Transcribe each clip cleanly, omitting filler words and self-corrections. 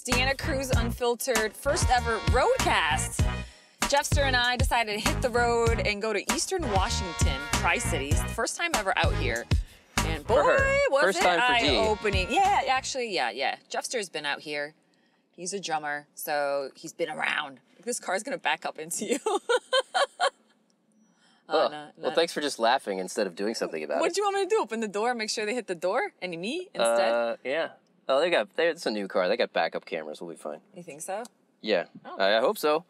It's Deanna Cruz Unfiltered, first ever Roadcast. Jeffster and I decided to hit the road and go to Eastern Washington, Tri-Cities. First time ever out here. And boy, was first it time for D. eye-opening. Yeah, actually, yeah. Jeffster's been out here. He's a drummer, so he's been around. This car's gonna back up into you. Well, thanks for just laughing instead of doing something about it. What do you want me to do? Open the door, make sure they hit the door, and me instead? Yeah. Oh, it's a new car. They got backup cameras. We'll be fine. You think so? Yeah. Oh. I hope so.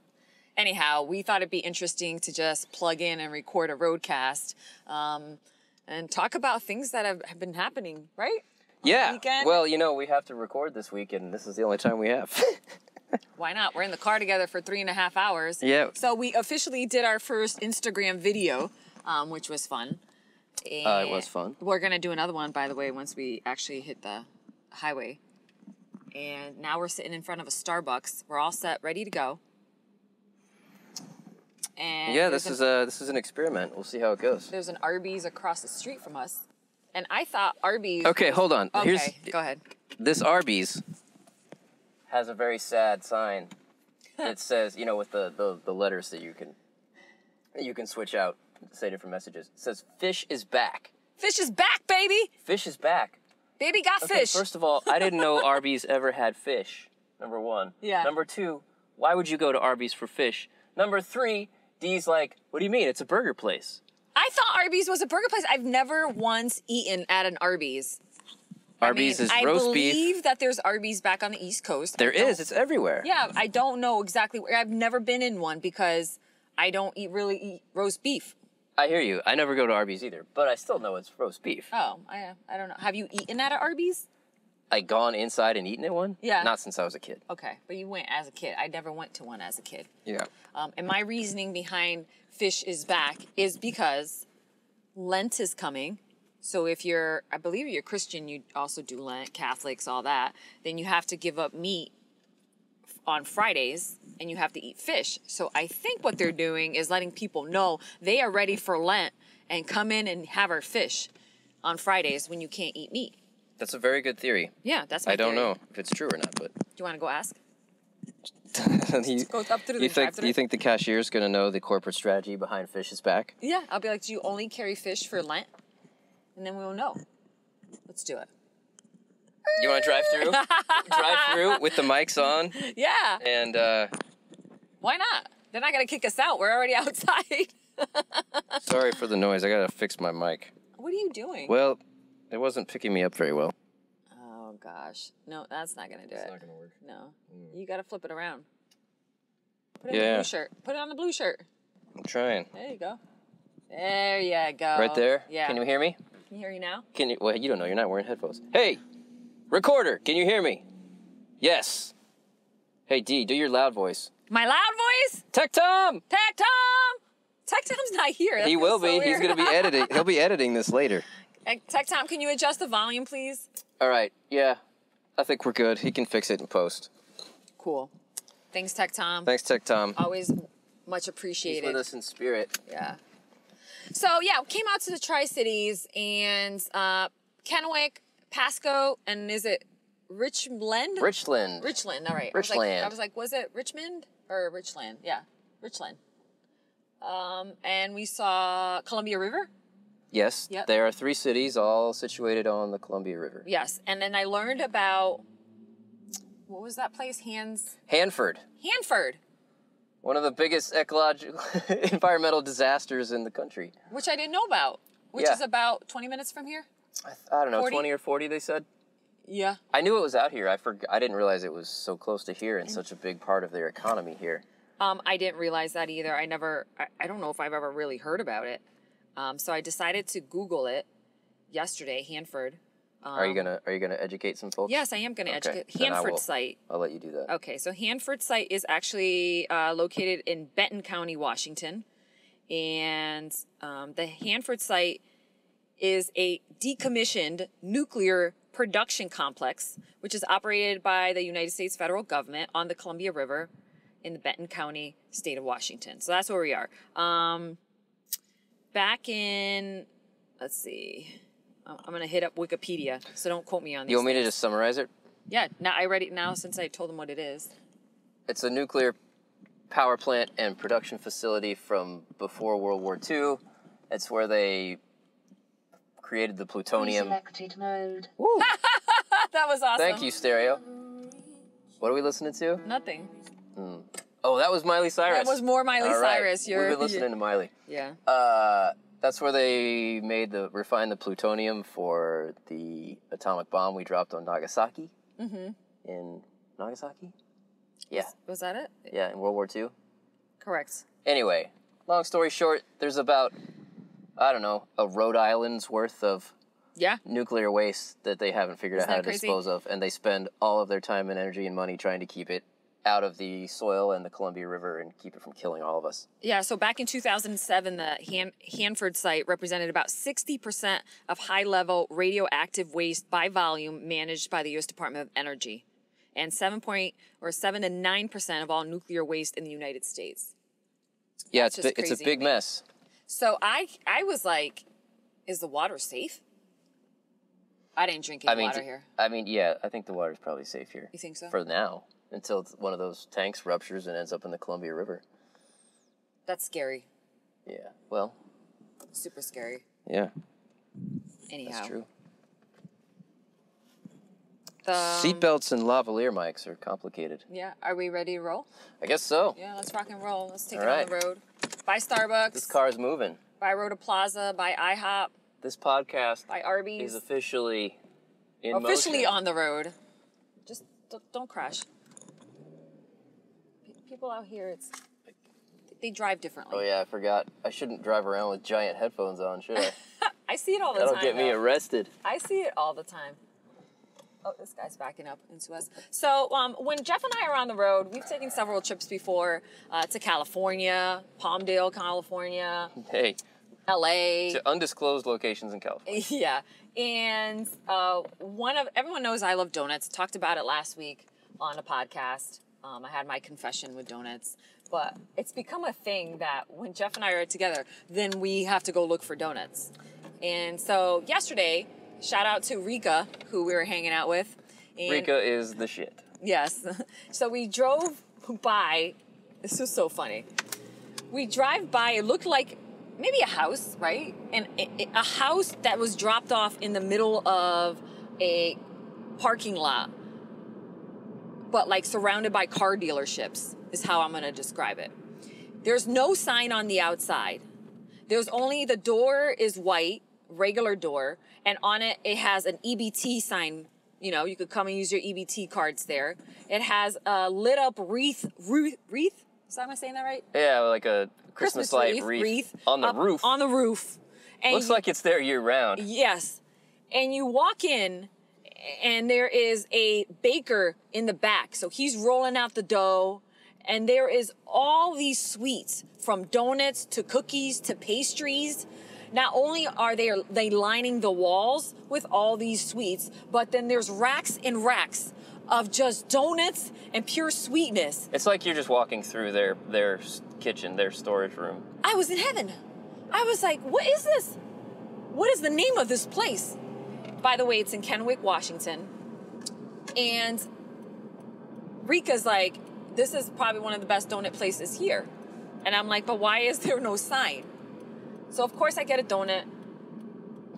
Anyhow, we thought it'd be interesting to just plug in and record a Roadcast and talk about things that have been happening, right? Yeah. Weekend? Well, you know, we have to record this week, and this is the only time we have. Why not? We're in the car together for 3.5 hours. Yeah. So we officially did our first Instagram video, which was fun. And it was fun. We're going to do another one, by the way, once we actually hit the highway. And now we're sitting in front of a Starbucks. We're all set, ready to go. And yeah, this is an experiment. We'll see how it goes. There's an Arby's across the street from us. And I thought Arby's... Okay, hold on. Okay, go ahead. This Arby's has a very sad sign. It says, you know, with the letters that you can switch out to say different messages. It says, "Fish is back." Fish is back, baby! Fish is back. Baby got fish. First of all, I didn't know Arby's ever had fish, number one. Yeah. Number two, why would you go to Arby's for fish? Number three, Dee's like, what do you mean? It's a burger place. I thought Arby's was a burger place. I've never once eaten at an Arby's. Arby's is roast beef. I believe that there's Arby's back on the East Coast. There is. It's everywhere. Yeah, I don't know exactly where. I've never been in one because I don't really eat roast beef. I hear you. I never go to Arby's either, but I still know it's roast beef. Oh, I don't know. Have you eaten at an Arby's? Like gone inside and eaten at one? Yeah. Not since I was a kid. Okay, but you went as a kid. I never went to one as a kid. Yeah. And my reasoning behind fish is back is because Lent is coming. So if I believe you're Christian, you also do Lent, Catholics, all that, then you have to give up meat on Fridays and you have to eat fish. So I think what they're doing is letting people know they are ready for Lent and come in and have our fish on Fridays when you can't eat meat. That's a very good theory. Yeah, that's my I don't theory. know if it's true or not, but... Do you want to go ask? you, Go up to the drive-thru? you think the cashier's going to know the corporate strategy behind Fish is back? Yeah, I'll be like, do you only carry fish for Lent? And then we'll know. Let's do it. You want to drive through? Drive through with the mics on? Yeah. And, Why not? They're not going to kick us out. We're already outside. sorry for the noise. I got to fix my mic. What are you doing? Well, it wasn't picking me up very well. Oh, gosh. No, that's not going to do it. It's not going to work. No. You got to flip it around. Put it on the Yeah. blue shirt. Put it on the blue shirt. I'm trying. There you go. There you go. Right there? Yeah. Can you hear me? Can you hear you now? Well, you don't know. You're not wearing headphones. Hey! Recorder! Can you hear me? Yes. Hey, D, do your loud voice. My loud voice? Tech Tom! Tech Tom! Tech Tom's not here. That He will feels so be. He's weird. going to be editing. He'll be editing this later. Hey, Tech Tom, can you adjust the volume, please? All right. Yeah. I think we're good. He can fix it in post. Cool. Thanks, Tech Tom. Thanks, Tech Tom. Always much appreciated. He's with us in spirit. Yeah. So, yeah, we came out to the Tri-Cities and Kennewick, Pasco, and is it Richland? Richland. Richland, all right. Richland. I was like, was it Richmond or Richland? Yeah, Richland. And we saw Columbia River. Yes. Yep. There are 3 cities all situated on the Columbia River. Yes, and then I learned about, what was that place? Hanford. Hanford. One of the biggest ecological, environmental disasters in the country. Which I didn't know about, which Yeah. is about 20 minutes from here. I don't know, 40? 20 or 40, they said? Yeah. I knew it was out here. I didn't realize it was so close to here and such a big part of their economy here. I didn't realize that either. I don't know if I've ever really heard about it. So I decided to Google it yesterday, Hanford. Are you gonna educate some folks? Yes, I am gonna educate. Then Hanford Site. I'll let you do that. Okay, so Hanford Site is actually located in Benton County, Washington. And the Hanford Site is a decommissioned nuclear production complex, which is operated by the United States federal government on the Columbia River in the Benton County, state of Washington. So that's where we are. Back in, let's see, I'm going to hit up Wikipedia, so don't quote me on these You want me to things. just summarize it? Yeah, now I read it now since I told them what it is. It's a nuclear power plant and production facility from before World War II. It's where they created the plutonium. Selected mode. Woo! That was awesome. Thank you, Stereo. What are we listening to? Nothing. Oh, that was Miley Cyrus. That was more Miley All right. Cyrus. We've been listening to Miley. Yeah. That's where they refined the plutonium for the atomic bomb we dropped on Nagasaki. In Nagasaki? Yeah. Was that it? Yeah, in World War II. Correct. Anyway, long story short, there's about, I don't know, a Rhode Island's worth of nuclear waste that they haven't figured out how to dispose of, and they spend all of their time and energy and money trying to keep it out of the soil and the Columbia River and keep it from killing all of us. Yeah, so back in 2007, the Hanford Site represented about 60% of high-level radioactive waste by volume managed by the U.S. Department of Energy, and 7 to 9% of all nuclear waste in the United States. Yeah, That's it's a big mess. So I was like, is the water safe? I didn't drink any water here. I mean, yeah, I think the water's probably safe here. You think so? For now, until one of those tanks ruptures and ends up in the Columbia River. That's scary. Yeah, well. Super scary. Yeah. Anyhow. That's true. Seatbelts and lavalier mics are complicated. Yeah, are we ready to roll? I guess so. Yeah, let's rock and roll. Let's take All it right. on the road. By Starbucks. This car is moving. By Rhoda Plaza. By IHOP. This podcast by Arby's is officially in officially motion. on the road. Just don't crash. People out here, they drive differently. Oh yeah, I forgot. I shouldn't drive around with giant headphones on, should I? I see it all the That'll time. get me arrested. I see it all the time. Oh, this guy's backing up into us. So when Jeff and I are on the road, we've taken several trips before to California, Palmdale, California. Hey. LA. To undisclosed locations in California. Yeah. And everyone knows I love donuts. Talked about it last week on a podcast. I had my confession with donuts. But it's become a thing that when Jeff and I are together, then we have to go look for donuts. And so yesterday, shout out to Rika, who we were hanging out with. And Rika is the shit. Yes. So we drove by. This was so funny. We drive by. It looked like maybe a house, right? And a house that was dropped off in the middle of a parking lot, but like surrounded by car dealerships is how I'm going to describe it. There's no sign on the outside. There's only the door is white, regular door, and on it, it has an EBT sign. You know, you could come and use your EBT cards there. It has a lit up wreath? Am I saying that right? Yeah, like a Christmas light wreath on the roof. On the roof. And looks like it's there year round. Yes. And you walk in, and there is a baker in the back. So he's rolling out the dough, and there is all these sweets, from donuts to cookies to pastries. Not only are they lining the walls with all these sweets, but then there's racks and racks of just donuts and pure sweetness. It's like you're just walking through their kitchen, their storage room. I was in heaven. I was like, what is this? What is the name of this place? By the way, it's in Kennewick, Washington. And Rika's like, this is probably one of the best donut places here. And I'm like, but why is there no sign? So of course I get a donut.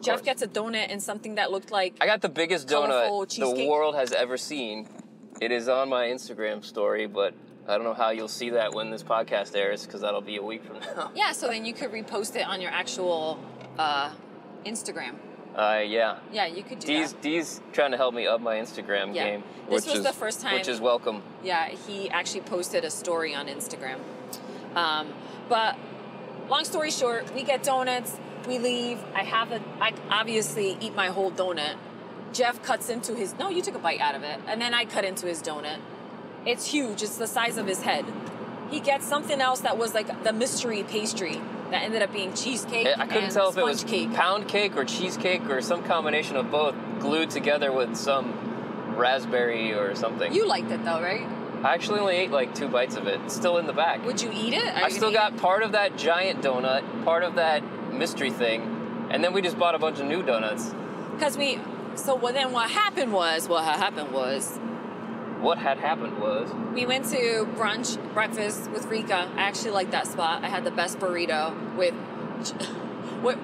Jeff gets a donut and something that looked like I got the biggest donut cheesecake. The world has ever seen. It is on my Instagram story, but I don't know how you'll see that when this podcast airs, because that'll be a week from now. Yeah, so then you could repost it on your actual Instagram. Yeah. Yeah, you could do that. Dee's trying to help me up my Instagram game. This was the first time. Which is welcome. Yeah, he actually posted a story on Instagram. But long story short, we get donuts. We leave. I obviously eat my whole donut. Jeff cuts into his, no, you took a bite out of it. And then I cut into his donut. It's huge. It's the size of his head. He gets something else that was like the mystery pastry that ended up being cheesecake. I couldn't tell if it was cake. Pound cake or cheesecake or some combination of both glued together with some raspberry or something. You liked it though, right? I actually only ate like 2 bites of it. It's still in the back. Would you eat it? I still got part of that giant donut, part of that mystery thing, and then we just bought a bunch of new donuts. Because So then what happened was What had happened was we went to breakfast with Rika. I actually liked that spot. I had the best burrito with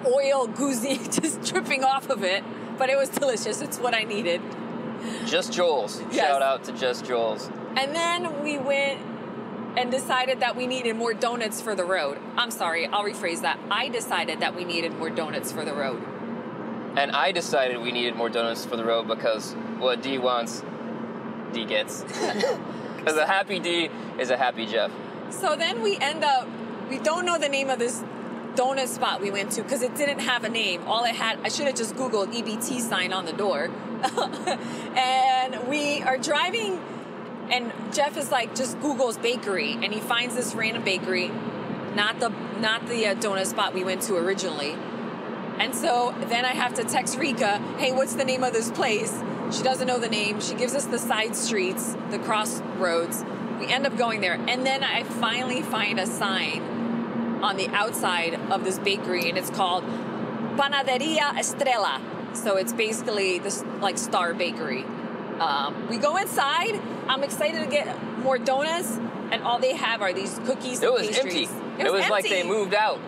oil just dripping off of it, but it was delicious. It's what I needed. Just Joel's. Yes. Shout out to Just Joel's. And then we went and decided that we needed more donuts for the road. I'm sorry, I'll rephrase that. I decided that we needed more donuts for the road. And I decided we needed more donuts for the road because what D wants, D gets. Because a happy D is a happy Jeff. So then we don't know the name of this donut spot we went to because it didn't have a name. All it had, I should have just Googled EBT sign on the door. And we are driving, and Jeff is like, just Google's bakery, and he finds this random bakery, not the donut spot we went to originally. And so then I have to text Rika, hey, what's the name of this place? She doesn't know the name. She gives us the side streets, the crossroads. We end up going there. And then I finally find a sign on the outside of this bakery, and it's called Panaderia Estrella. So it's basically this like Star Bakery. We go inside. I'm excited to get more donuts, and all they have are these cookies and pastries. Empty. It was empty. like they moved out.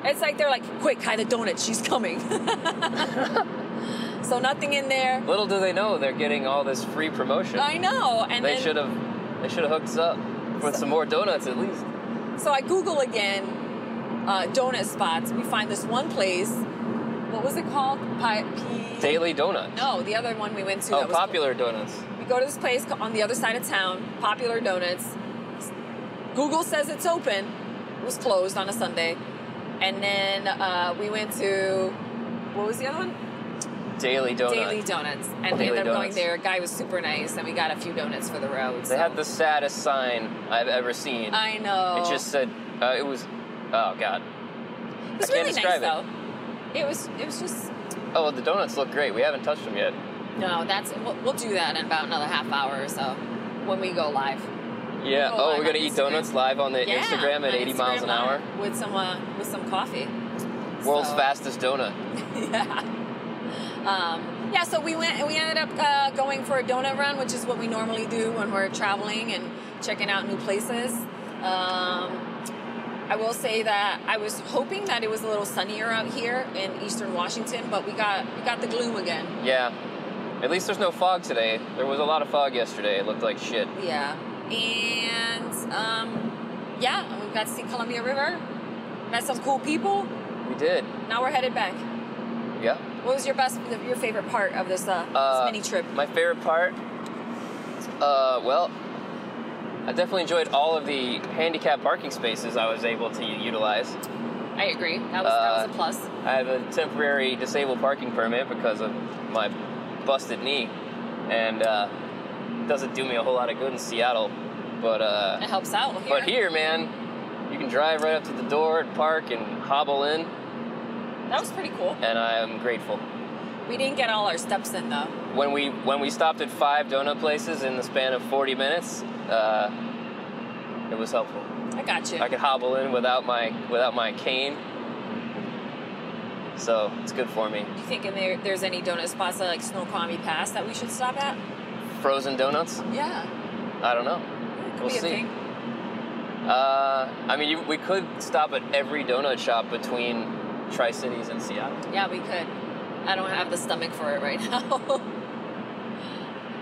It's like they're like, quick, hide the donut, she's coming. So nothing in there. Little do they know they're getting all this free promotion. I know, and they should have hooked us up with some more donuts at least. So I Google again, donut spots. We find this one place. What was it called? Daily Donuts. No, the other one we went to. Oh, Popular Donuts. We go to this place on the other side of town, Popular Donuts. Google says it's open. It was closed on a Sunday. And then we went to, what was the other one? Daily Donuts. Daily Donuts. And we ended up going there. A guy was super nice, and we got a few donuts for the road. They had the saddest sign I've ever seen. I know. It just said, it was, oh God. It was really nice, though. It was just... Oh, well, the donuts look great. We haven't touched them yet. No, we'll do that in about another half hour or so when we go live. Yeah. We're gonna eat donuts live on the Instagram at 80 miles an hour with some coffee. World's fastest donut. Yeah. So we ended up going for a donut run, which is what we normally do when we're traveling and checking out new places. I will say that I was hoping that it was a little sunnier out here in Eastern Washington, but we got the gloom again. Yeah. At least there's no fog today. There was a lot of fog yesterday. It looked like shit. Yeah. And we got to see Columbia River. Met some cool people. We did. Now we're headed back. Yeah. What was your favorite part of this mini trip? My favorite part? Well, I definitely enjoyed all of the handicap parking spaces I was able to utilize. I agree. That was a plus. I have a temporary disabled parking permit because of my busted knee, and it doesn't do me a whole lot of good in Seattle, but it helps out here. But here, man, you can drive right up to the door and park and hobble in. That was pretty cool. And I am grateful. We didn't get all our steps in though. When we stopped at 5 donut places in the span of 40 minutes, it was helpful. I got you. I could hobble in without my cane, so it's good for me. Do you think there's any donut spots like Snoqualmie Pass that we should stop at? Frozen donuts? Yeah. I don't know. We'll see. A thing. I mean, we could stop at every donut shop between Tri-Cities and Seattle. Yeah, we could. I don't have the stomach for it right now.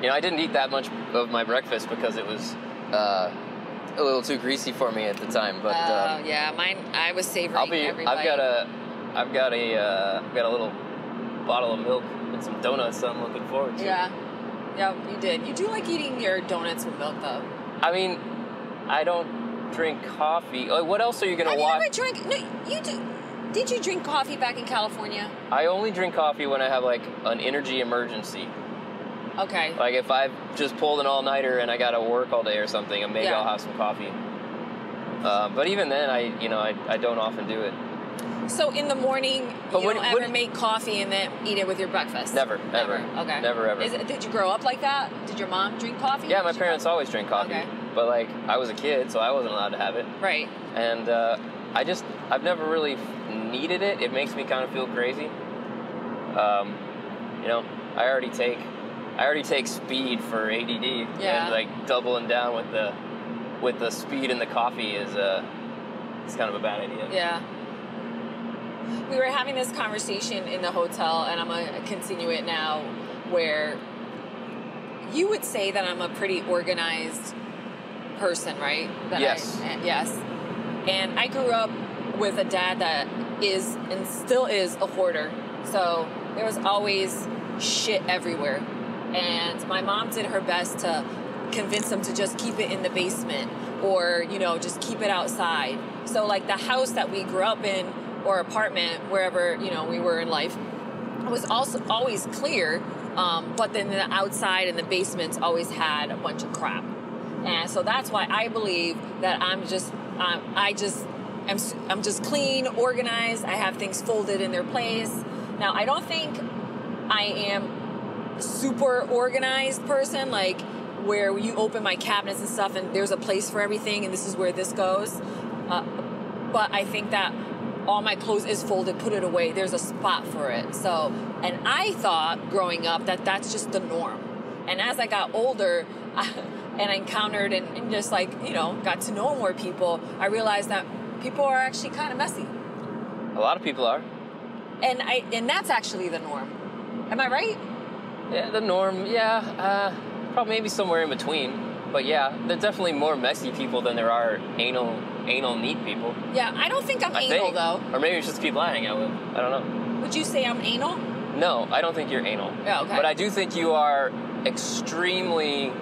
I didn't eat that much of my breakfast because it was a little too greasy for me at the time. But yeah, mine. I was savoring every bite. I've got a little bottle of milk and some donuts that I'm looking forward to. Yeah, you did. You do like eating your donuts with milk, though. I mean, I don't drink coffee. What else are you gonna watch? Have you ever drank? No, you do. Did you drink coffee back in California? I only drink coffee when I have like an energy emergency. Okay. Like if I've just pulled an all-nighter and I gotta work all day or something, and maybe I'll have some coffee. But even then, I don't often do it. So in the morning, you don't ever make coffee and then eat it with your breakfast? Never. Okay. Never, ever. Did you grow up like that? Did your mom drink coffee? Yeah, my parents always drink coffee. Okay. But like, I was a kid, so I wasn't allowed to have it. Right. And I've never really needed it. It makes me kind of feel crazy. You know, I already take speed for ADD. Yeah. And like doubling down with the speed in the coffee is it's kind of a bad idea. Yeah. We were having this conversation in the hotel, and I'm gonna continue it now, where you would say that I'm a pretty organized person, right? Yes. Yes. And I grew up with a dad that is and still is a hoarder. So there was always shit everywhere. And my mom did her best to convince him to just keep it in the basement or, you know, just keep it outside. So like the house that we grew up in or apartment, wherever, you know, we were in life, was also always clear. But then the outside and the basements always had a bunch of crap. And so that's why I believe that I'm just clean, organized. I have things folded in their place. Now, I don't think I am super organized person, like where you open my cabinets and stuff and there's a place for everything and this is where this goes. But I think that all my clothes is folded, put it away. There's a spot for it. So, and I thought growing up that that's just the norm. And as I got older, and I encountered and just like, you know, got to know more people, I realized that people are actually kind of messy. A lot of people are. And that's actually the norm. Am I right? Yeah, the norm, yeah. Probably maybe somewhere in between. But yeah, there's definitely more messy people than there are anal neat people. Yeah, I don't think I'm anal though. Or maybe it's just people I hang out with. I don't know. Would you say I'm anal? No, I don't think you're anal. Yeah, okay. But I do think you are extremely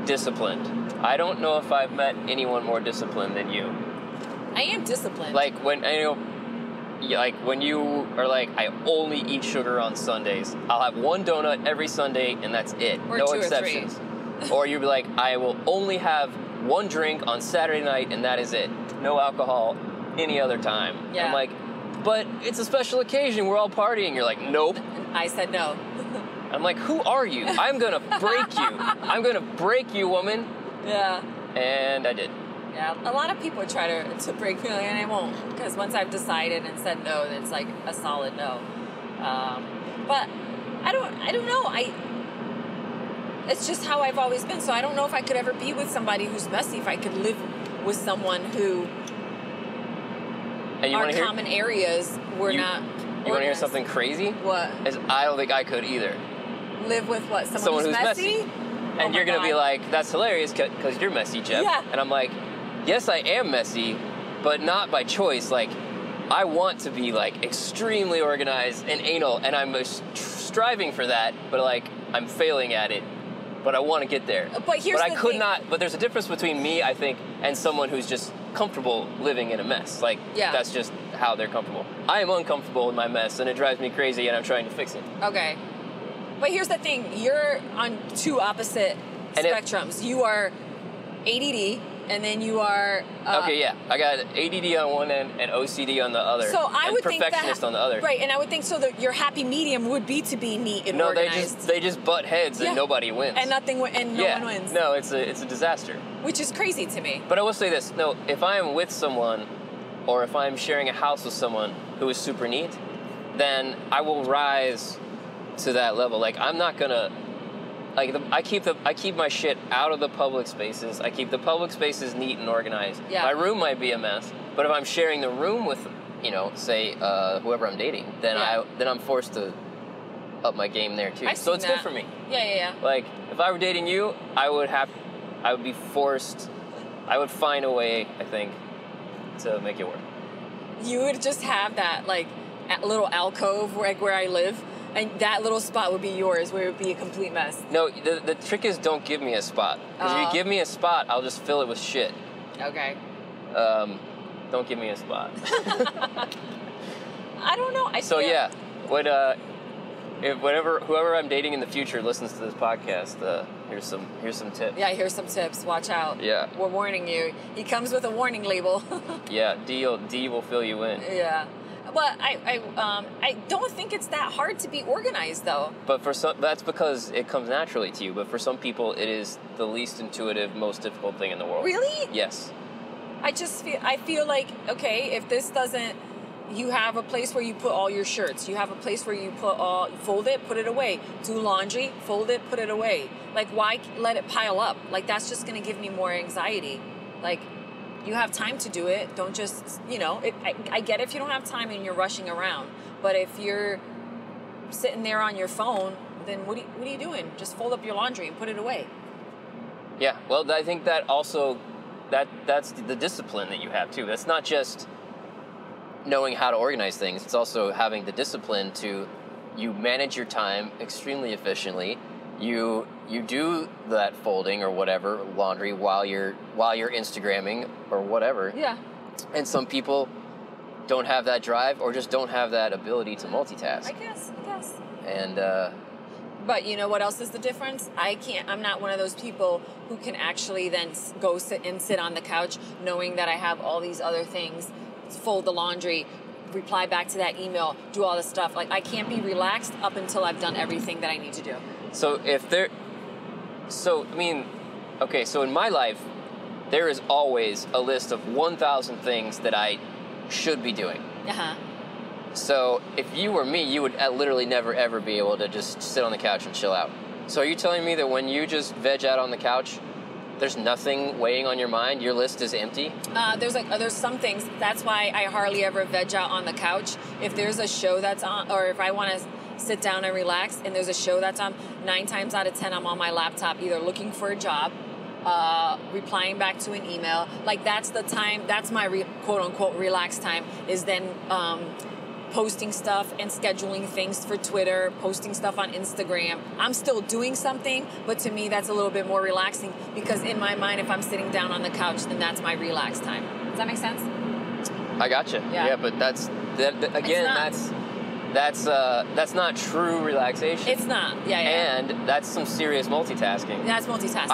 disciplined. I don't know if I've met anyone more disciplined than you. I am disciplined. Like when when you are like, I only eat sugar on Sundays. I'll have one donut every Sunday and that's it. Or no 2 exceptions. or 3. Or you'd be like, I will only have one drink on Saturday night and that is it. No alcohol any other time. Yeah. I'm like, but it's a special occasion. We're all partying. You're like, nope. I said no. I'm like, who are you? I'm going to break you. I'm going to break you, woman. Yeah. And I did. Yeah, a lot of people try to break me, and I won't, because once I've decided and said no, then it's like a solid no. But I don't know. It's just how I've always been. So I don't know if I could ever be with somebody who's messy. If I could live with someone who our common areas were not. You want to hear something crazy? What? I don't think I could either. Live with what? Someone who's messy? And you're going to be like, that's hilarious because you're messy, Jeff. Yeah. And I'm like, yes, I am messy, but not by choice. Like, I want to be, like, extremely organized and anal, and I'm striving for that, but, like, I'm failing at it. But I want to get there. But I could not. But there's a difference between me, I think, and someone who's just comfortable living in a mess. Like, that's just how they're comfortable. I am uncomfortable in my mess, and it drives me crazy, and I'm trying to fix it. Okay. But here's the thing. You're on two opposite spectrums. You are ADD, and then you are... okay, yeah. I got ADD on one end and OCD on the other. So I would think perfectionist on the other. Right, and I would think so that your happy medium would be to be neat and organized. No, they just butt heads and nobody wins. And no one wins. No, it's a disaster. Which is crazy to me. But I will say this. No, if I am with someone or if I'm sharing a house with someone who is super neat, then I will rise to that level. Like, I'm not gonna... Like, I keep my shit out of the public spaces. I keep the public spaces neat and organized. Yeah. My room might be a mess, but if I'm sharing the room with, say, whoever I'm dating, then I'm forced to up my game there too. So it's good for me. Yeah. Like, if I were dating you, I would be forced. I would find a way, I think, to make it work. You would just have that like little alcove where I live. And that little spot would be yours, where it would be a complete mess. No, the trick is don't give me a spot. Because if you give me a spot, I'll just fill it with shit. Okay. Don't give me a spot. I don't know. Whoever I'm dating in the future listens to this podcast, here's some tips. Yeah, here's some tips. Watch out. Yeah. We're warning you. He comes with a warning label. Yeah, D will fill you in. Yeah. But I don't think it's that hard to be organized, though. But for some, that's because it comes naturally to you. But for some people, it is the least intuitive, most difficult thing in the world. Really? Yes. I feel like, okay, if this doesn't you have a place where you put all your shirts. You have a place where you fold it, put it away. Do laundry, fold it, put it away. Like, why let it pile up? Like, that's just going to give me more anxiety. Like, you have time to do it. Don't just, I get if you don't have time and you're rushing around. But if you're sitting there on your phone, then what are you doing? Just fold up your laundry and put it away. Yeah, well, I think that also, that's the discipline that you have, too. That's not just knowing how to organize things. It's also having the discipline to, you manage your time extremely efficiently. You do that folding or whatever, laundry, while you're Instagramming or whatever. Yeah. And some people don't have that drive or just don't have that ability to multitask. I guess. And but you know what else is the difference? I'm not one of those people who can actually then go sit on the couch knowing that I have all these other things, fold the laundry, reply back to that email, do all this stuff. Like, I can't be relaxed up until I've done everything that I need to do. So in my life, there is always a list of 1,000 things that I should be doing. Uh-huh. So if you were me, you would literally never, ever be able to just sit on the couch and chill out. So are you telling me that when you just veg out on the couch, there's nothing weighing on your mind? Your list is empty? There's some things. That's why I hardly ever veg out on the couch. If there's a show that's on, or if I want to sit down and relax and there's a show that's on, 9 times out of 10 I'm on my laptop either looking for a job, replying back to an email. Like, that's the time, that's my quote-unquote relaxed time, is then posting stuff and scheduling things for Twitter, posting stuff on Instagram. I'm still doing something, but to me that's a little bit more relaxing, because in my mind, if I'm sitting down on the couch, then that's my relaxed time. Does that make sense? I gotcha. Yeah, but that's not true relaxation. It's not. Yeah. And that's some serious multitasking. That's multitasking.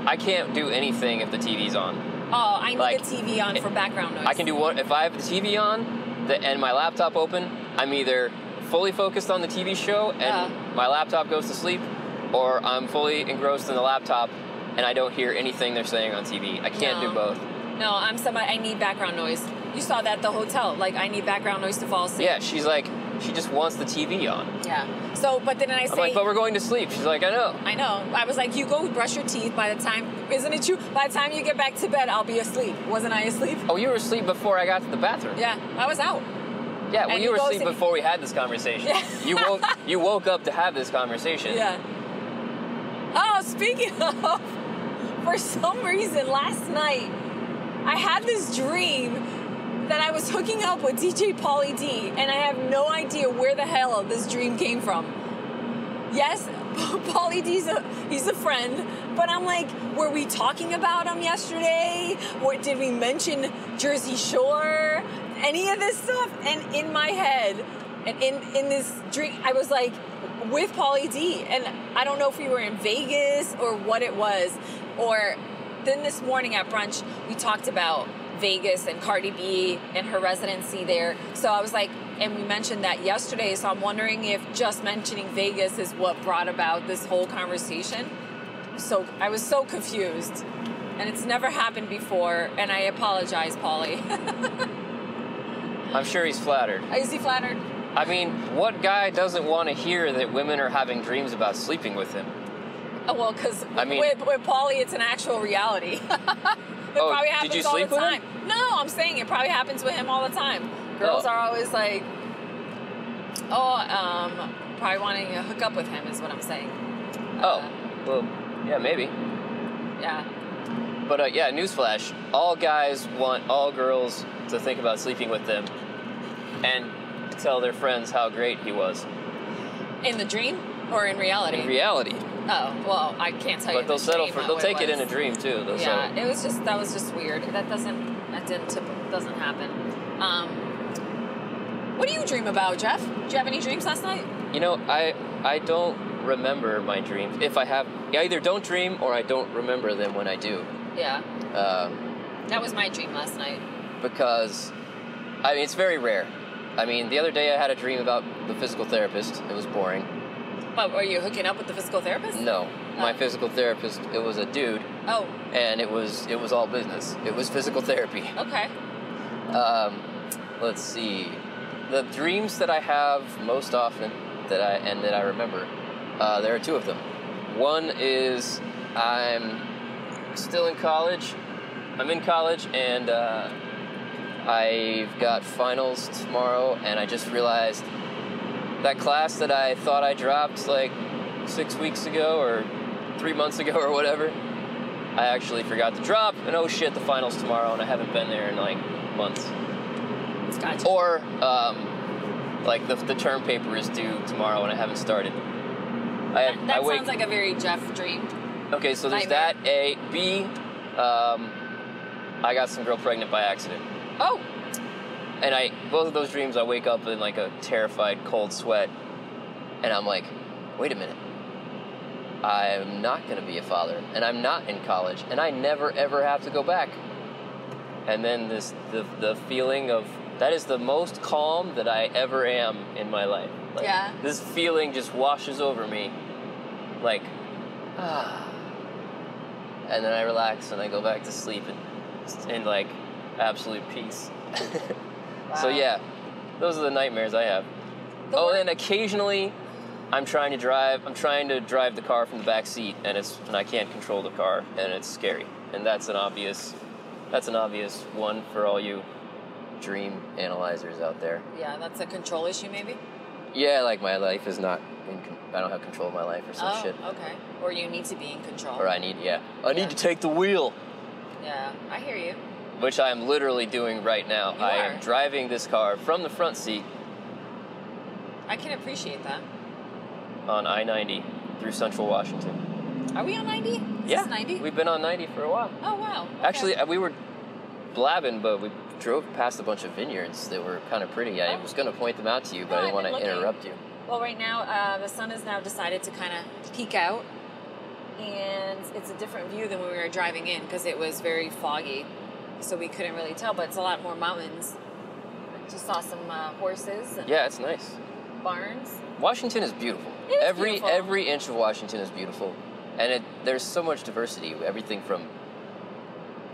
I can't do anything if the TV's on. Oh, I need a TV on for background noise. I can do what if I have the TV on and my laptop open. I'm either fully focused on the TV show and my laptop goes to sleep, or I'm fully engrossed in the laptop and I don't hear anything they're saying on TV. I can't do both. No, I'm somebody. I need background noise. You saw that at the hotel. Like, I need background noise to fall asleep. Yeah, she's like, she just wants the TV on. Yeah. So, but then I say, I'm like, but we're going to sleep. She's like, I know. I was like, you go brush your teeth. By the time, isn't it true? By the time you get back to bed, I'll be asleep. Wasn't I asleep? Oh, you were asleep before I got to the bathroom. Yeah, I was out. Yeah, well, you were asleep before we had this conversation. Yeah. You woke up to have this conversation. Yeah. Oh, speaking of, for some reason, last night, I had this dream that I was hooking up with DJ Pauly D, and I have no idea where the hell this dream came from. Yes, Pauly D's he's a friend, but I'm like, were we talking about him yesterday? Or did we mention Jersey Shore? Any of this stuff? And in my head, and in this dream, I was like, with Pauly D, and I don't know if we were in Vegas or what it was. Or then this morning at brunch, we talked about Vegas and Cardi B and her residency there. So I was like, and we mentioned that yesterday, so I'm wondering if just mentioning Vegas is what brought about this whole conversation. So I was so confused, and it's never happened before, and I apologize, Pauly. I'm sure he's flattered. Is he flattered? I mean, what guy doesn't want to hear that women are having dreams about sleeping with him? Oh, well, because with Pauly, it's an actual reality. It probably happens did you all sleep the with time. him? No, I'm saying it probably happens with him all the time. Girls are always like, probably wanting to hook up with him is what I'm saying. Well, yeah, maybe. Yeah. But newsflash, all guys want all girls to think about sleeping with them and tell their friends how great he was. In the dream or in reality? In reality. Oh, well, I can't tell you. But they'll settle for. They'll take it in a dream too. Yeah, that was just weird. That doesn't happen. What do you dream about, Jeff? Did you have any dreams last night? You know, I don't remember my dreams. If I have, I either don't dream or I don't remember them when I do. Yeah. That was my dream last night. Because, I mean, it's very rare. I mean, the other day I had a dream about the physical therapist. It was boring. But were you hooking up with the physical therapist? No. My physical therapist, it was a dude. Oh. And it was all business. It was physical therapy. Okay. let's see. The dreams that I have most often that I remember, there are two of them. One is I'm still in college. I'm in college, and I've got finals tomorrow, and I just realized that class that I thought I dropped like 6 weeks ago or 3 months ago or whatever, I actually forgot to drop, and oh shit, the finals tomorrow, and I haven't been there in like months. Gotcha. Or like the term paper is due tomorrow, and I haven't started. That sounds like a very Jeff dream. Okay, so there's Nightmare. that. A. B. I got some girl pregnant by accident. Oh. And both of those dreams, I wake up in like a terrified cold sweat, and I'm like, wait a minute. I'm not going to be a father, and I'm not in college, and I never ever have to go back. And then the feeling of, that is the most calm that I ever am in my life. Like, yeah. This feeling just washes over me, like, and then I relax and I go back to sleep in like absolute peace. Wow. So yeah, those are the nightmares I have. And occasionally I'm trying to drive the car from the back seat, and I can't control the car, and it's scary. And that's an obvious one for all you dream analyzers out there. Yeah, that's a control issue maybe? Yeah, like my life is not I don't have control of my life or some shit. Oh, okay. Or you need to be in control. Or I need to take the wheel. Yeah, I hear you. Which I am literally doing right now. You I are. am driving this car from the front seat. I can appreciate that. On I-90 through Central Washington. Are we on 90? Yeah, Is this 90? We've been on 90 for a while. Oh, wow. Okay. Actually, we were blabbing, but we drove past a bunch of vineyards that were kind of pretty. I was going to point them out to you, but I didn't want to interrupt you. Well, right now, the sun has now decided to kind of peek out, and it's a different view than when we were driving in, because it was very foggy, so we couldn't really tell, but it's a lot more mountains. Just saw some horses. And yeah, it's nice. Barns. Washington is beautiful. It is beautiful. Every inch of Washington is beautiful, and there's so much diversity. Everything from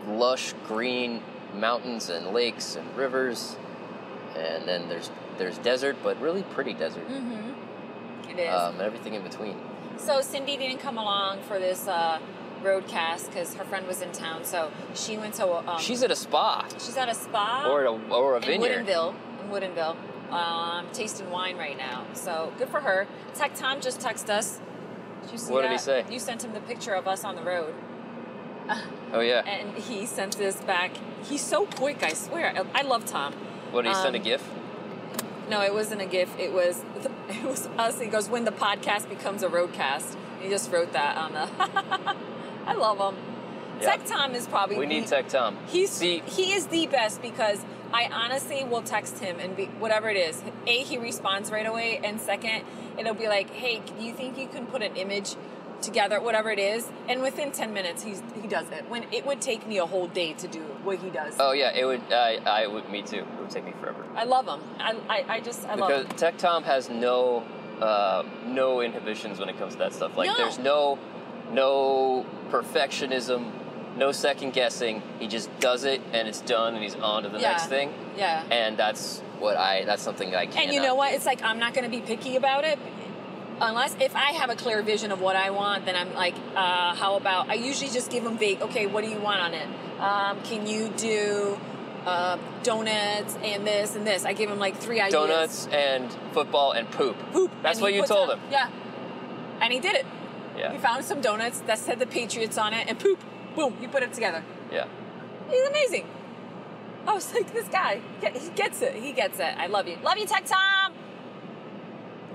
lush green mountains and lakes and rivers, and then there's desert, but really pretty desert. Mm-hmm. It is. And everything in between. So Cindy didn't come along for this Roadcast because her friend was in town, so she went to. She's at a spa. She's at a spa. Or a vineyard. In Woodinville. Tasting wine right now. So good for her. Tech Tom just texted us. Did you see what that? Did he say? You sent him the picture of us on the road. Oh yeah. And he sent this back. He's so quick, I swear. I love Tom. What, did he send a GIF? No, it wasn't a GIF. It was us. He goes, when the podcast becomes a Roadcast. He just wrote that on the... I love him. Yeah. Tech Tom is probably... We need Tech Tom. He is the best because I honestly will text him and whatever it is. A, he responds right away. And second, it'll be like, hey, do you think you can put an image together, whatever it is? And within 10 minutes, he does it. When it would take me a whole day to do what he does. Oh, yeah, it would. Me too. It would take me forever. I love him. I love him. Because Tech Tom has no inhibitions when it comes to that stuff. Like, there's no perfectionism, no second guessing. He just does it, and it's done, and he's on to the next thing. Yeah. And that's something I can't. And you know what? It's like, I'm not going to be picky about it. Unless, if I have a clear vision of what I want, then I'm like, how about, I usually just give them vague, okay, what do you want on it? Can you do donuts and this and this? I give him like 3 ideas. Donuts and football and poop. Poop. That's what you told him. Yeah. And he did it. Yeah. He found some donuts that said the Patriots on it and poop. Boom. You put it together. Yeah. He's amazing. I was like, this guy, he gets it. He gets it. I love you. Love you, Tech Tom.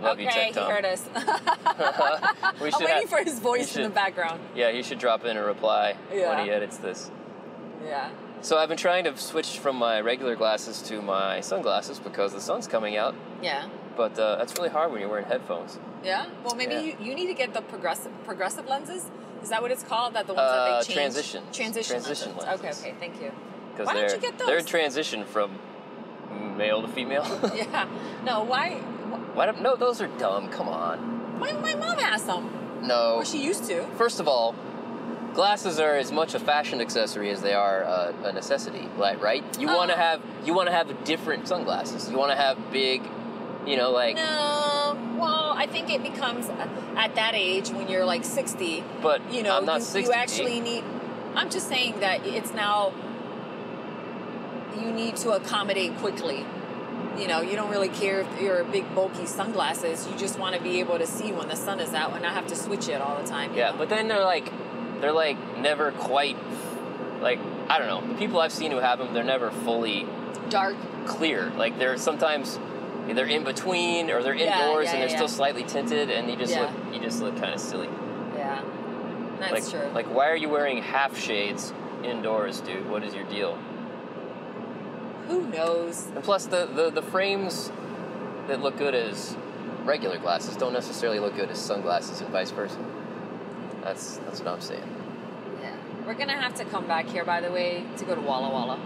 Love you, Tech Tom. He heard us. I'm waiting for his voice in the background. Yeah, he should drop in a reply when he edits this. Yeah. So I've been trying to switch from my regular glasses to my sunglasses because the sun's coming out. Yeah. But that's really hard when you're wearing headphones. Yeah? Well, maybe you need to get the progressive lenses. Is that what it's called? That the ones that they change? Transition lenses. Okay, thank you. Why don't you get those? They're in transition from male to female. Yeah. No, why? No, those are dumb. Come on. My mom has them. No. Or she used to. First of all, glasses are as much a fashion accessory as they are a necessity, right? You want to have different sunglasses. You want to have big, like. No, well, I think it becomes at that age when you're like 60. But I'm not 60. You actually need. I'm just saying that it's now. You need to accommodate quickly. You don't really care if you're big, bulky sunglasses. You just want to be able to see when the sun is out and not have to switch it all the time. Yeah, but then they're like never quite, like, I don't know. The people I've seen who have them, they're never fully dark, clear. Like they're sometimes they're in between or they're indoors and they're still slightly tinted, and you just look kind of silly. Yeah, that's true. Like, why are you wearing half shades indoors, dude? What is your deal? Who knows? And plus, the frames that look good as regular glasses don't necessarily look good as sunglasses and vice versa. That's what I'm saying. Yeah. We're going to have to come back here, by the way, to go to Walla Walla.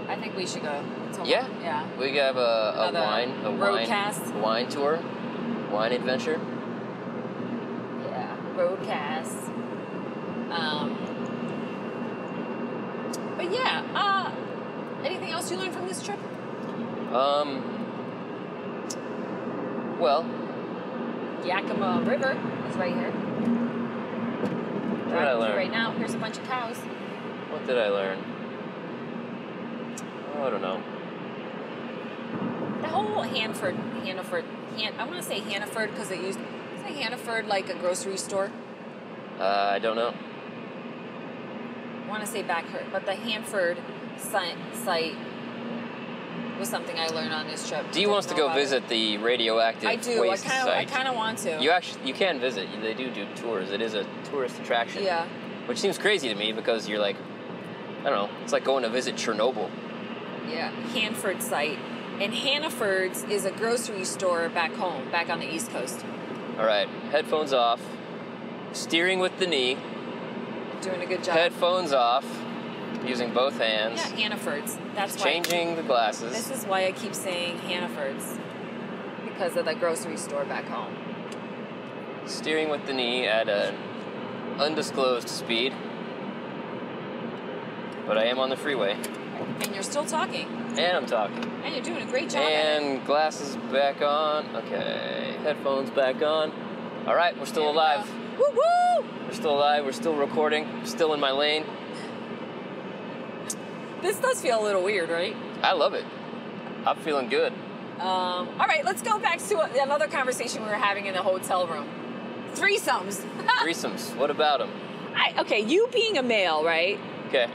I think we should go. Yeah. Yeah. We have a Roadcast. wine tour, wine adventure. Yeah. Roadcast. But yeah, anything else you learned from this trip? Well, Yakima River is right here. What did I learn? Right now, here's a bunch of cows. What did I learn? Oh, I don't know. The whole Hanford, I want to say Hanford because is Hanford like a grocery store? I don't know. I want to say Backhurt, but the Hanford site was something I learned on this trip. Dee wants to go visit the radioactive waste site. I kind of want to. You can visit. They do tours. It is a tourist attraction. Yeah. Which seems crazy to me because you're like, I don't know, it's like going to visit Chernobyl. Yeah, Hanford Site. And Hannaford's is a grocery store back home, back on the East Coast. All right, headphones off. Steering with the knee. Doing a good job. Headphones off. Using both hands. Yeah, Hannaford's. That's why. Changing the glasses. This is why I keep saying Hannaford's. Because of the grocery store back home. Steering with the knee at an undisclosed speed. But I am on the freeway. And you're still talking. And I'm talking. And you're doing a great job. And glasses back on. Okay. Headphones back on. All right, we're still alive. Woo woo! We're still alive. We're still recording. Still in my lane. This does feel a little weird, right? I love it. I'm feeling good. All right, let's go back to another conversation we were having in the hotel room. Threesomes. Threesomes. What about them? Okay, you being a male, right? Okay.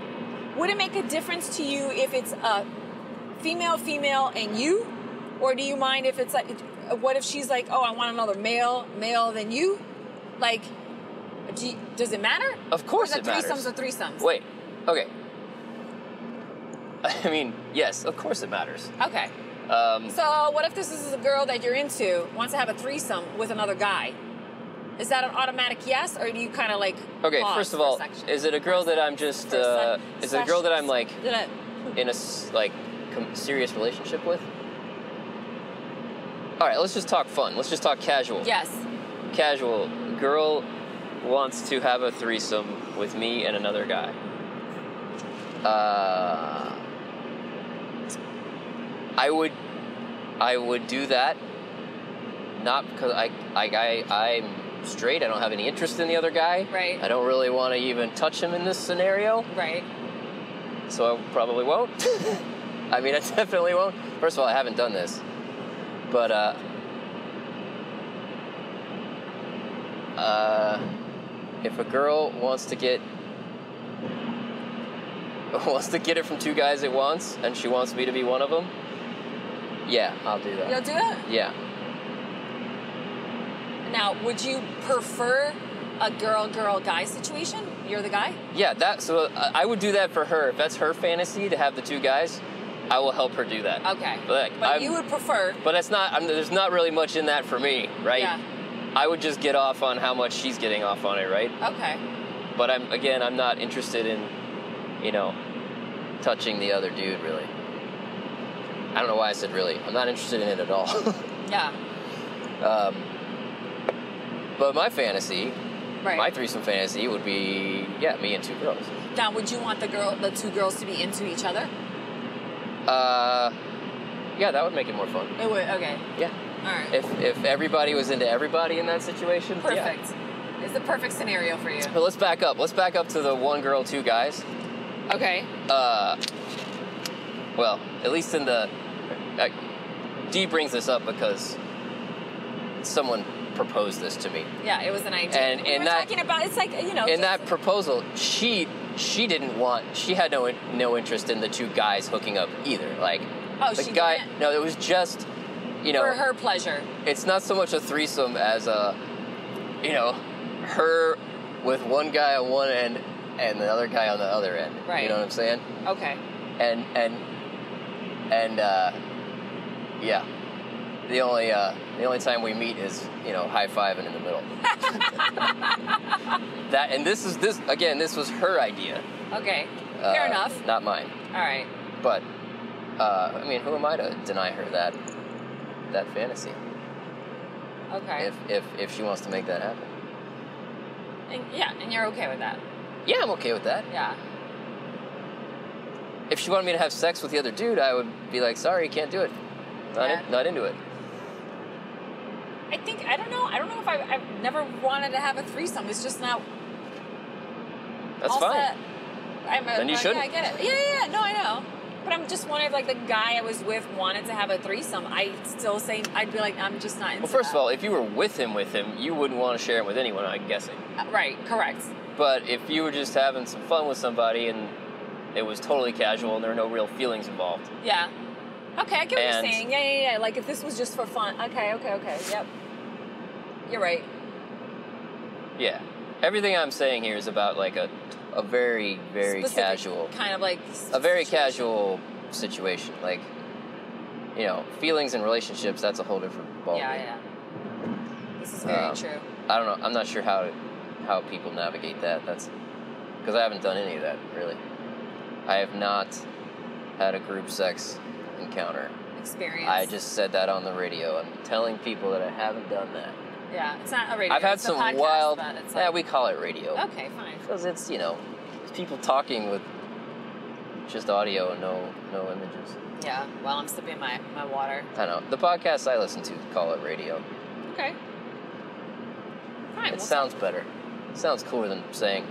Would it make a difference to you if it's a female, and you? Or do you mind if it's like, what if she's like, oh, I want another male than you? Like, does it matter? Of course it matters. Threesomes or threesomes? Wait. Okay. I mean, yes, of course it matters. Okay. So what if this is a girl that you're into, wants to have a threesome with another guy? Is that an automatic yes, or do you kind of like Okay, first of all, is it a girl that I'm just, is it a girl that I'm like in a serious relationship with? All right, let's just talk fun. Let's just talk casual. Yes. Casual. Girl wants to have a threesome with me and another guy. I would do that, not because I'm straight. I don't have any interest in the other guy. Right. I don't really want to even touch him in this scenario. Right. So I probably won't. I mean, I definitely won't. First of all, I haven't done this, but if a girl wants to get it from two guys at once, and she wants me to be one of them, yeah, I'll do that. You'll do it? Yeah. Now, would you prefer a girl-guy situation? You're the guy? Yeah, so I would do that for her. If that's her fantasy to have the two guys, I will help her do that. Okay. But you would prefer... But there's not really much in that for me, right? Yeah. I would just get off on how much she's getting off on it, right? Okay. But I'm not interested in, touching the other dude, really. I don't know why I said really. I'm not interested in it at all. Yeah. But my fantasy Right. My threesome fantasy would be, me and 2 girls. Now, would you want the 2 girls to be into each other? Yeah, that would make it more fun. It would. Okay. Yeah. All right. If everybody was into everybody in that situation, Perfect. Yeah. It's the perfect scenario for you. But let's back up. Let's back up to the 1 girl, 2 guys. Okay. Well, at least in the... Dee brings this up because someone proposed this to me. Yeah, it was an idea. And we were talking about, it's like, you know... In that proposal, she didn't want... She had no interest in the 2 guys hooking up either. Like, the guy... didn't? No, it was just, For her pleasure. It's not so much a threesome as a, her with 1 guy on one end and the other guy on the other end. Right. You know what I'm saying? Okay. And yeah. The only time we meet is, high-fiving in the middle. This was her idea. Okay. Fair enough. Not mine. All right. But, who am I to deny her that fantasy? Okay. If she wants to make that happen. And you're okay with that? Yeah, I'm okay with that. Yeah. If she wanted me to have sex with the other dude, I would be like, sorry, can't do it. Not into it. I don't know if I've never wanted to have a threesome. It's just not... That's fine. Then you shouldn't. Yeah, I get it. Yeah, no, I know. But I'm just wondering if, like, the guy I was with wanted to have a threesome. I'd be like, I'm just not into Well, first of all, if you were with him, you wouldn't want to share it with anyone, I'm guessing. Right, correct. But if you were just having some fun with somebody and it was totally casual and there were no real feelings involved. Yeah. Okay, I get what you're saying. Yeah. Like, if this was just for fun. Okay. Yep. You're right. Yeah. Everything I'm saying here is about, like, a very, very specific, casual... kind of, like... A very casual situation. Like, feelings and relationships, that's a whole different ballgame. Yeah. This is very true. I don't know. I'm not sure how people navigate that. That's... Because I haven't done any of that, really. I have not had a group sex encounter. Experience. I just said that on the radio. I'm telling people that I haven't done that. Yeah, it's not a radio. I've had it's some a podcast, wild... But it's Yeah, we call it radio. Okay, fine. Because it's, it's people talking with just audio and no images. Yeah, well, I'm sipping my water. I know. The podcasts I listen to call it radio. Okay. Fine. It sounds better. It sounds cooler than saying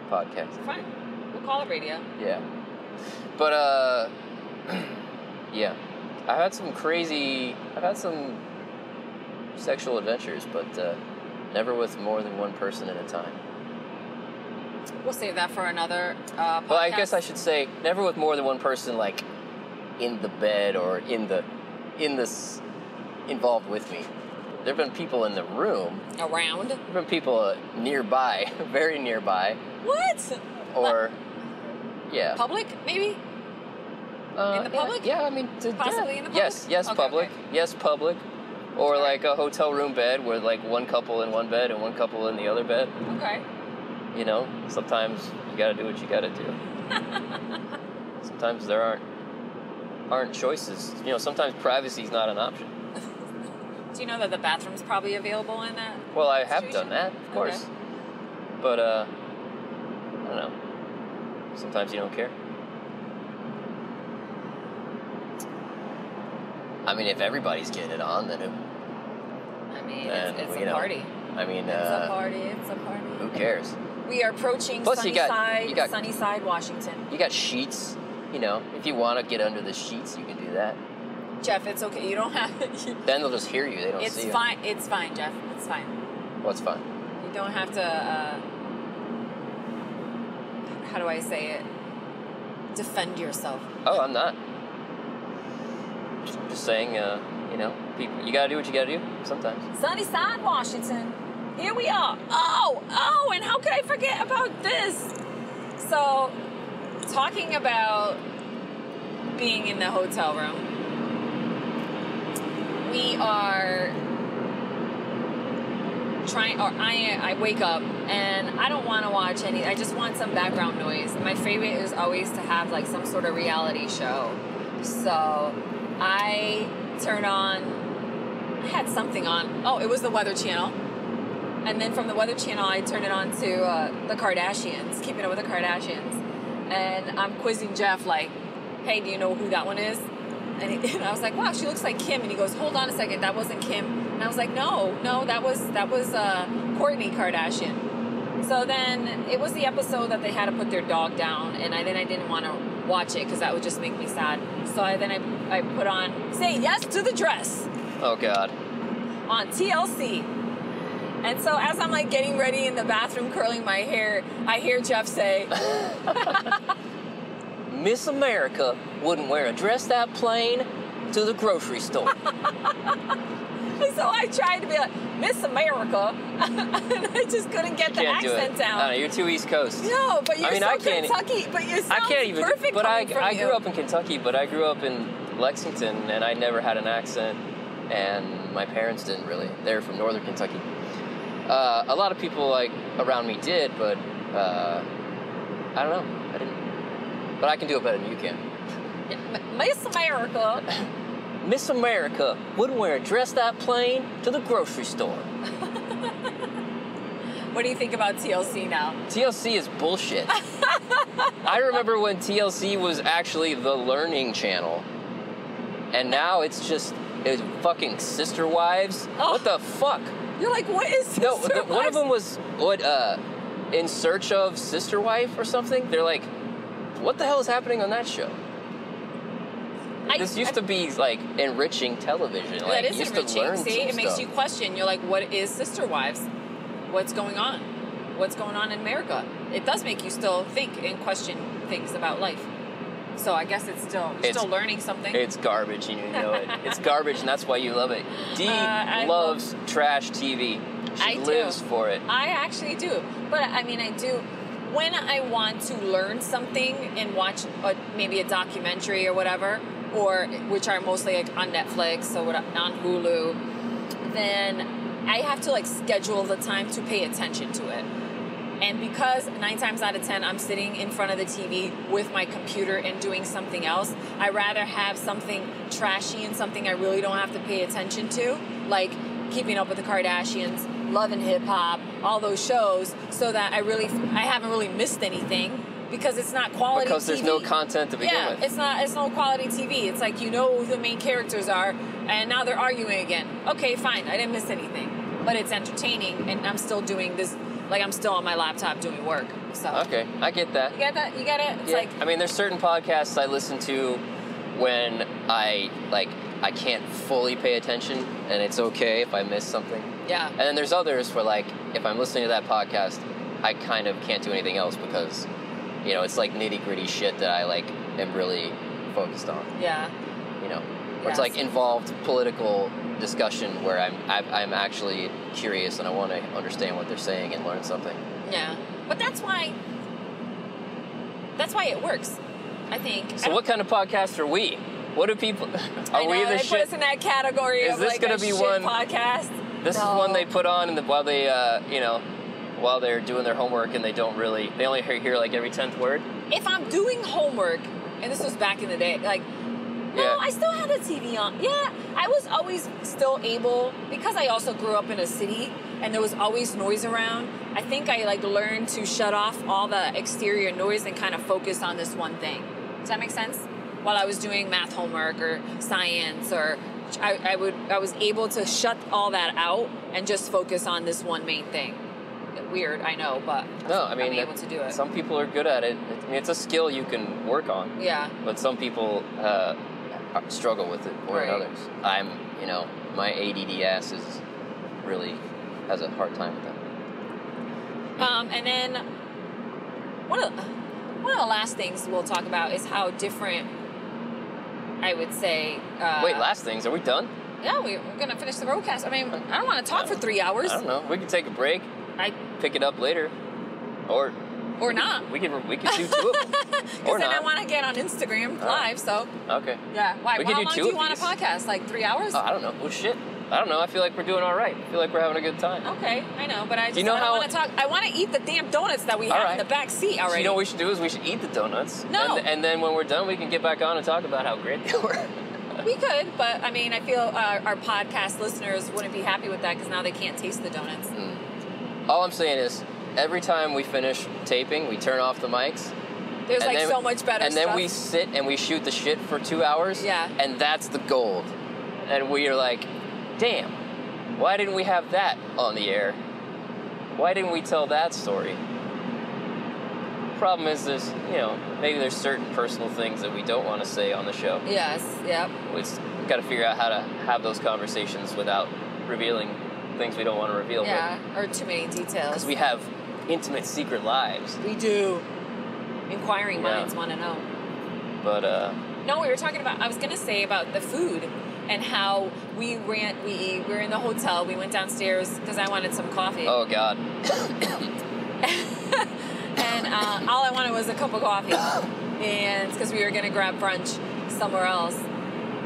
podcast. Fine. We'll call it radio. Yeah. But, yeah. I've had some sexual adventures, but never with more than 1 person at a time. We'll save that for another podcast. Well, I guess I should say never with more than 1 person, like, in the bed or involved with me. There have been people in the room. Around? There have been people nearby, very nearby. What? Or, yeah. Public, maybe? In the public? Yeah, I mean... Possibly in the public? Yes, okay, public. Okay. Yes, public. Or like a hotel room bed where like 1 couple in one bed and 1 couple in the other bed. Okay. Sometimes you gotta do what you gotta do. Sometimes there aren't choices. Sometimes privacy is not an option. Do you know that the bathroom's probably available in that? Well, I have situation? done that, of course. Okay. But I don't know. Sometimes you don't care. I mean, if everybody's getting it on, then who? I mean, it's a party. I mean, it's a party. Who cares? We are approaching Sunnyside, Washington. You got sheets. If you want to get under the sheets, you can do that. Jeff, it's okay. You don't have... Then they'll just hear you. They don't see you. It's fine. It's fine, Jeff. It's fine. What's fine? You don't have to... how do I say it? Defend yourself. Oh, I'm not. Just saying, people, you gotta do what you gotta do sometimes. Sunnyside, Washington. Here we are. Oh, and how could I forget about this? So, talking about being in the hotel room, we are I wake up and I don't want to watch I just want some background noise. My favorite is always to have like some sort of reality show. So I turned on, I had something on. Oh, it was the Weather Channel. And then from the Weather Channel, I turn it on to the Kardashians, Keeping Up with the Kardashians. And I'm quizzing Jeff, like, hey, do you know who that one is? And I was like, wow, she looks like Kim. And he goes, hold on a second, that wasn't Kim. And I was like, no, that was Kourtney Kardashian. So then it was the episode that they had to put their dog down, and then I didn't want to watch it because that would just make me sad. So I put on Say Yes to the Dress. Oh, God. On TLC. And so as I'm like getting ready in the bathroom curling my hair, I hear Jeff say, Miss America wouldn't wear a dress that plain to the grocery store. So I tried to be like, Miss America, and I just couldn't get the accent down. I don't know, you're too East Coast. No, but you're Kentucky, but you sound perfect. But I grew up in Kentucky, but I grew up in Lexington, and I never had an accent, and my parents didn't really. They're from northern Kentucky. A lot of people like around me did, but I don't know, I didn't. But I can do it better than you can. Miss America. Miss America wouldn't wear a dress that plain to the grocery store. What do you think about TLC now? TLC is bullshit. I remember when TLC was actually the learning channel. And now it's fucking Sister Wives. Oh. What the fuck? You're like, what is Sister Wives? No, one of them was, In Search of Sister Wife or something? They're like, what the hell is happening on that show? This used to be like enriching television. That is enriching. See, it makes stuff. you question. You're like, what is Sister Wives? What's going on? What's going on in America? It does make you still think and question things about life. So I guess you're still learning something. It's garbage, and you know it. It's garbage, and that's why you love it. Dee loves trash TV. She lives for it. I actually do. But I mean, I do. When I want to learn something and watch maybe a documentary or whatever, or which are mostly like on Netflix or on Hulu, then I have to like schedule the time to pay attention to it. And because 9 times out of 10 I'm sitting in front of the TV with my computer and doing something else, I rather have something trashy and something I really don't have to pay attention to, like Keeping Up with the Kardashians, Love and Hip Hop, all those shows, so that I haven't really missed anything. Because it's not quality because there's TV. No content to begin with. It's no quality TV. It's like, you know who the main characters are, and now they're arguing again. Okay, fine, I didn't miss anything. But it's entertaining, and I'm still doing this, like I'm still on my laptop doing work. So okay, I get that. You get that? You get it? It's like, I mean, there's certain podcasts I listen to when I can't fully pay attention, and it's okay if I miss something. Yeah. And then there's others where, like, if I'm listening to that podcast, I kind of can't do anything else because, you know, it's like nitty-gritty shit that I, like, am really focused on. Yeah. You know? Or it's, like, involved political discussion where I'm actually curious and I want to understand what they're saying and learn something. Yeah. But that's why it works, I think. So what kind of podcast are we? What do people... Are we the shit... put us in that category of, like, a shit podcast. This is one they put on while they, while they're doing their homework and they only hear like every 10th word. If I'm doing homework, and this was back in the day, like, no, I still had the TV on. Yeah, I was always still able, because I also grew up in a city and there was always noise around. I think I like learned to shut off all the exterior noise and kind of focus on this one thing. Does that make sense? While I was doing math homework or science, or I was able to shut all that out and just focus on this one main thing. Weird, I know, but no, I mean, I'm able to do it. Some people are good at it. I mean, it's a skill you can work on. Yeah. But some people struggle with it more than others. My ADD ass really has a hard time with that. And then one of the last things we'll talk about is how different, I would say... Wait, last things? Are we done? Yeah, we're going to finish the Roadcast. I mean, I don't want to talk for 3 hours. I don't know. We can take a break. Pick it up later. Or not. We can do 2 of them. Because then I want to get on Instagram live, so... Okay. Yeah. Why? How long do you want a podcast? Like 3 hours? I don't know. Well, shit. I don't know. I feel like we're doing all right. I feel like we're having a good time. Okay, I know, but I want to talk. I want to eat the damn donuts that we have in the back seat already. So you know what we should do is we should eat the donuts. No. And then when we're done, we can get back on and talk about how great they were. We could, but I mean, I feel our podcast listeners wouldn't be happy with that because now they can't taste the donuts. All I'm saying is, every time we finish taping, we turn off the mics. There's like so much better and stuff. then we sit and we shoot the shit for 2 hours. Yeah. And that's the gold. And we are like, damn, why didn't we have that on the air? Why didn't we tell that story? Problem is, there's, maybe there's certain personal things that we don't want to say on the show. Yes, yep. We just got to figure out how to have those conversations without revealing things we don't want to reveal. Yeah, or too many details. Because we have intimate, secret lives. We do. Inquiring minds want to know. But, No, we were talking about, I was going to say about the food and how we were in the hotel. We went downstairs because I wanted some coffee. Oh, God. And all I wanted was a cup of coffee. And because we were going to grab brunch somewhere else.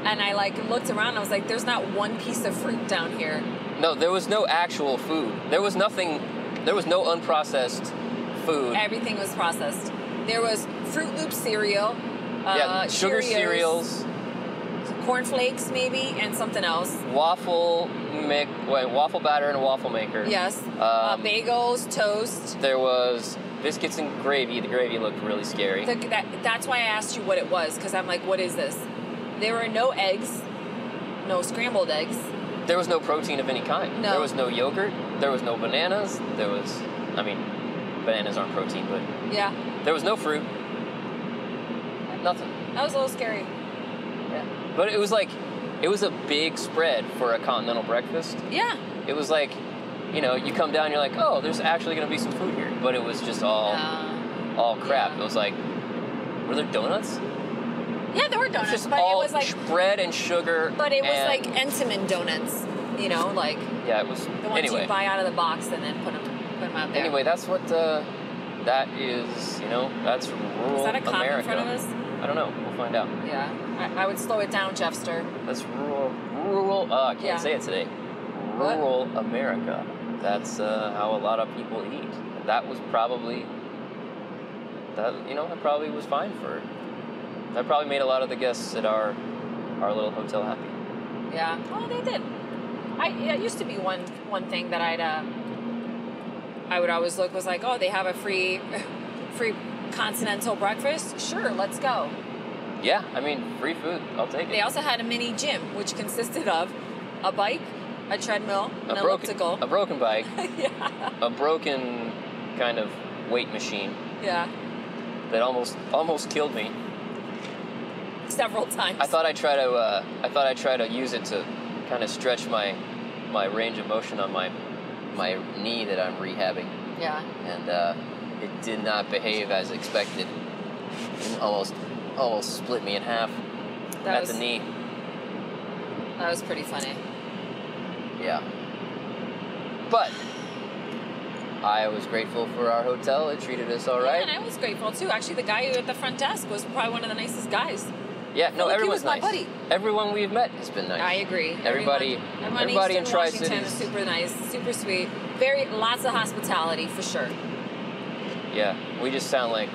And I looked around and I was like, there's not one piece of fruit down here. No, there was no actual food. There was no unprocessed food. Everything was processed. There was Fruit Loop cereal, sugar Cheerios, cereals, cornflakes maybe, and something else. Waffle batter and a waffle maker. Yes. Bagels, toast. There was biscuits and gravy. The gravy looked really scary. That's why I asked you what it was, because I'm like, what is this? There were no eggs, no scrambled eggs. There was no protein of any kind. No. There was no yogurt. There was no bananas. Bananas aren't protein, but... Yeah. There was no fruit. Nothing. That was a little scary. Yeah. But it was a big spread for a continental breakfast. Yeah. It was like, you come down and you're like, oh, there's actually going to be some food here. But it was just all crap. Yeah. It was like, were there donuts? Yeah, there were donuts. It was just but all it was like bread and sugar. But it was like Entenmann donuts, Yeah, it was. The ones you buy out of the box and then put them out there. Anyway, that's what that is. That's rural Is that a cop America. in front of us? I don't know. We'll find out. Yeah, I would slow it down, Jeffster. That's rural. I can't say it today. Rural America. That's how a lot of people eat. That was probably that probably was fine for. That probably made a lot of the guests at our little hotel happy. Yeah. Well, they did. It used to be one thing that I would always look was like, oh, they have a free continental breakfast. Sure, let's go. Yeah, free food. I'll take it. They also had a mini gym, which consisted of a bike, a treadmill, an elliptical. A broken bike. Yeah. A broken kind of weight machine. Yeah. That almost killed me. Several times. I thought I'd try to use it to kind of stretch my range of motion on my knee that I'm rehabbing. Yeah. And it did not behave as expected. It almost split me in half at the knee. That was pretty funny. Yeah. But I was grateful for our hotel. It treated us all right. Yeah, and I was grateful too. Actually, the guy at the front desk was probably one of the nicest guys. Yeah, no, everyone's nice. He was my nice. buddy. Everyone we've met has been nice. I agree. Everybody in Tri-Cities is super nice, super sweet. Lots of hospitality for sure. Yeah, we sound like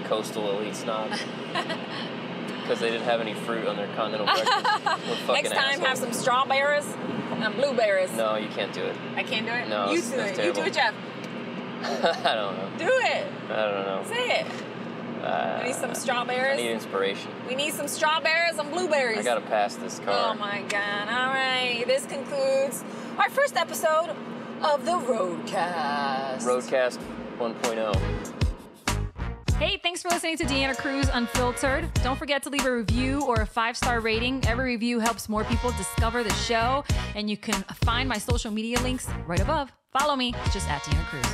coastal elite snobs because they didn't have any fruit on their continental breakfast. Next time, have some strawberries and blueberries. No, you can't do it. I can't do it. No, you do it. Terrible. You do it, Jeff. I don't know. Do it. I don't know. Say it. We need some strawberries. I need inspiration. We need some strawberries and blueberries. I gotta pass this car. Oh my God. All right. This concludes our first episode of the Roadcast. Roadcast 1.0. Hey, thanks for listening to Deanna Cruz Unfiltered. Don't forget to leave a review or a 5-star rating. Every review helps more people discover the show. And you can find my social media links right above. Follow me, just at Deanna Cruz.